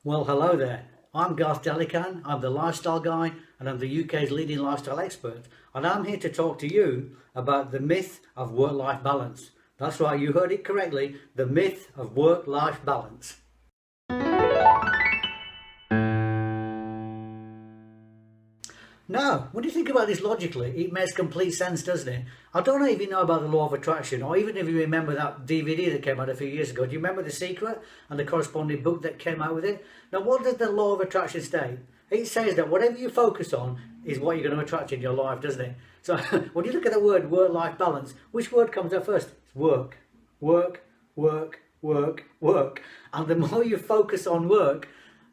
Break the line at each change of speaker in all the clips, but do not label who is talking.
Well, hello there. I'm Garth Delican. I'm the lifestyle guy and I'm the UK's leading lifestyle expert. And I'm here to talk to you about the myth of work-life balance. That's right, you heard it correctly. The myth of work-life balance. Now, when you think about this logically, it makes complete sense, doesn't it? I don't know if you know about the law of attraction, or even if you remember that DVD that came out a few years ago. Do you remember The Secret and the corresponding book that came out with it? Now, what does the law of attraction state? It says that whatever you focus on is what you're going to attract in your life, doesn't it? So, when you look at the word work-life balance, which word comes up first? It's work. Work, work, work, work. And the more you focus on work,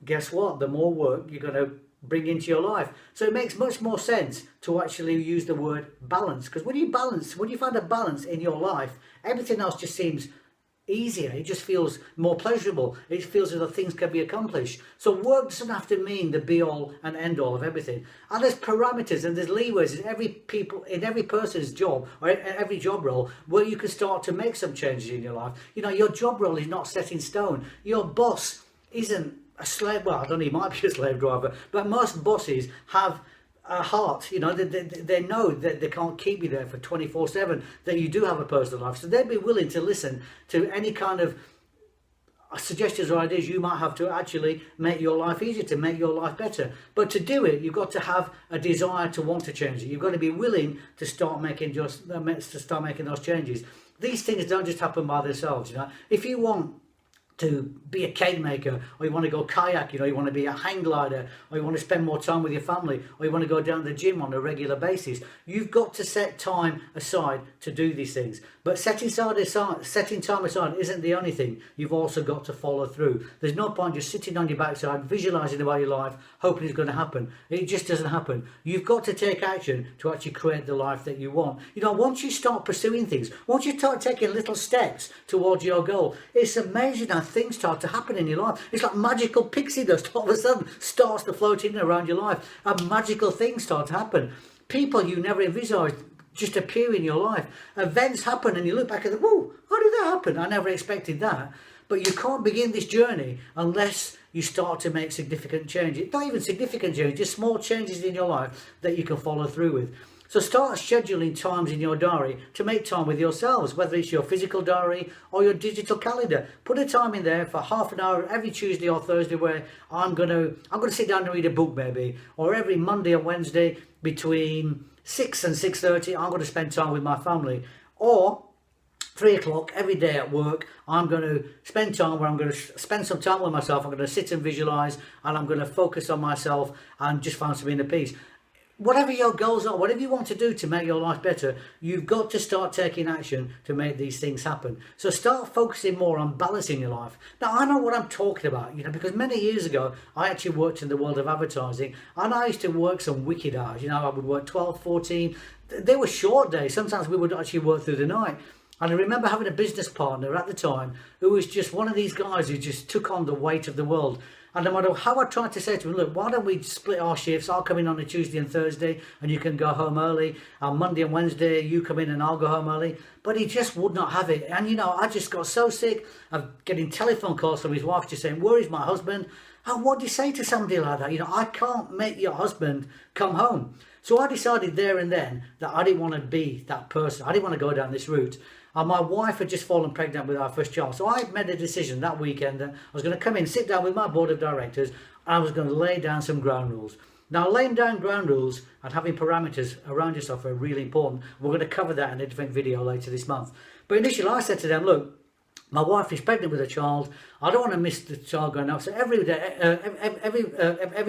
guess what? The more work you're going to bring into your life. So it makes much more sense to actually use the word balance, because when you find a balance in your life, everything else just seems easier. It just feels more pleasurable. It feels as though things can be accomplished. So work doesn't have to mean the be all and end all of everything. And there's parameters and there's leeways in every person's job or every job role where you can start to make some changes in your life. You know, your job role is not set in stone. Your boss isn't a slave. Well, I don't know, he might be a slave driver, but most bosses have a heart. You know, they know that they can't keep you there for 24/7, that you do have a personal life, so they'd be willing to listen to any kind of suggestions or ideas you might have to actually make your life easier, to make your life better. But to do it, you've got to have a desire to want to change it. You've got to be willing to start making those changes. These things don't just happen by themselves. You know, if you want to be a cake maker, or you want to go kayak, you want to be a hang glider, or you want to spend more time with your family, or you want to go down to the gym on a regular basis, you've got to set time aside to do these things. But setting time aside isn't the only thing. You've also got to follow through. There's no point just sitting on your backside visualizing about your life, hoping it's going to happen. It just doesn't happen. You've got to take action to actually create the life that you want. Once you start pursuing things, once you start taking little steps towards your goal, it's amazing how things start to happen in your life. It's like magical pixie dust all of a sudden starts to float in around your life, and magical things start to happen. People you never envisaged just appear in your life. Events happen and you look back at them, whoa, how did that happen? I never expected that. But you can't begin this journey unless you start to make significant changes. Not even significant changes, just small changes in your life that you can follow through with. So start scheduling times in your diary to make time with yourselves, whether it's your physical diary or your digital calendar. Put a time in there for half an hour every Tuesday or Thursday where I'm gonna sit down and read a book maybe, or every Monday and Wednesday between 6 and 6:30 I'm going to spend time with my family, or 3 o'clock every day at work I'm going to spend time where I'm going to spend some time with myself. I'm going to sit and visualize, and I'm going to focus on myself and just find some inner peace. Whatever your goals are, whatever you want to do to make your life better, you've got to start taking action to make these things happen. So start focusing more on balancing your life. Now, I know what I'm talking about, because many years ago, I actually worked in the world of advertising, and I used to work some wicked hours. I would work 12, 14. They were short days. Sometimes we would actually work through the night. And I remember having a business partner at the time who was just one of these guys who just took on the weight of the world. And no matter how I tried to say to him, look, why don't we split our shifts? I'll come in on a Tuesday and Thursday and you can go home early. On Monday and Wednesday, you come in and I'll go home early. But he just would not have it. And, I just got so sick of getting telephone calls from his wife just saying, where is my husband? And what do you say to somebody like that? I can't make your husband come home. So I decided there and then that I didn't want to be that person. I didn't want to go down this route. And my wife had just fallen pregnant with our first child. So I made a decision that weekend that I was going to come in, sit down with my board of directors, and I was going to lay down some ground rules. Now, laying down ground rules and having parameters around yourself are really important. We're going to cover that in a different video later this month. But initially I said to them, look, my wife is pregnant with a child. I don't want to miss the child going out. So every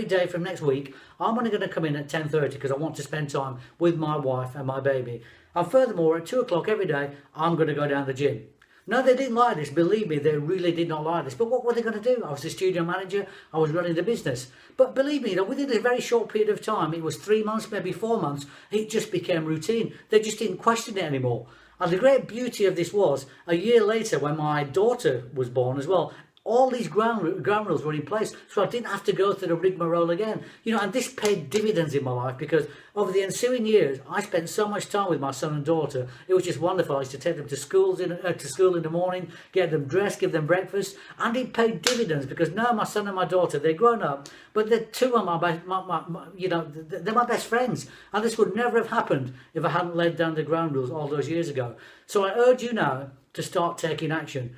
day from next week, I'm only going to come in at 10:30 because I want to spend time with my wife and my baby. And furthermore, at 2 o'clock every day, I'm going to go down the gym. No, they didn't like this. Believe me, they really did not like this. But what were they going to do? I was the studio manager. I was running the business. But believe me, within a very short period of time, it was 3 months, maybe 4 months, it just became routine. They just didn't question it anymore. And the great beauty of this was, a year later, when my daughter was born as well, all these ground rules were in place, so I didn't have to go through the rigmarole again. You know, and this paid dividends in my life, because over the ensuing years, I spent so much time with my son and daughter. It was just wonderful. I used to take them to school in the morning, get them dressed, give them breakfast, and it paid dividends, because now my son and my daughter, they're grown up, but they're two of they're my best friends, and this would never have happened if I hadn't laid down the ground rules all those years ago. So I urge you now to start taking action.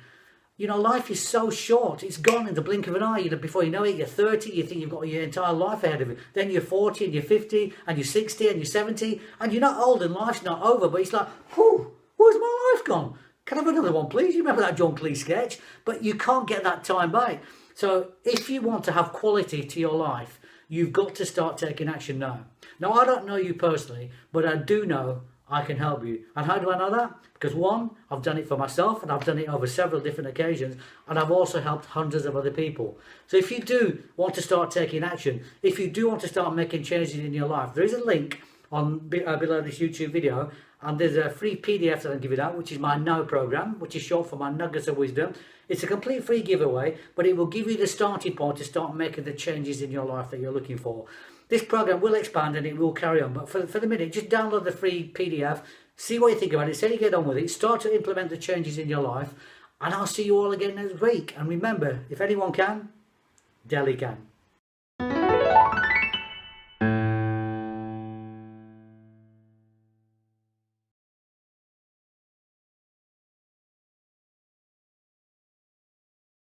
You know, life is so short. It's gone in the blink of an eye. You know, before you know it, you're 30, you think you've got your entire life ahead of you. Then you're 40 and you're 50 and you're 60 and you're 70 and you're not old and life's not over, but it's like, whew, where's my life gone? Can I have another one, please? You remember that John Cleese sketch? But you can't get that time back. So if you want to have quality to your life, you've got to start taking action now. Now, I don't know you personally, but I do know I can help you. And how do I know that? Because one, I've done it for myself, and I've done it over several different occasions, and I've also helped hundreds of other people. So if you do want to start taking action, if you do want to start making changes in your life, there is a link on below this YouTube video, and there's a free PDF that I'm giving out, which is my Now program, which is short for my Nuggets of Wisdom. It's a complete free giveaway, but it will give you the starting point to start making the changes in your life that you're looking for. This program will expand and it will carry on, but for the minute, just download the free PDF, see what you think about it, say you get on with it, start to implement the changes in your life, and I'll see you all again next week. And remember, if anyone can, Delhi can.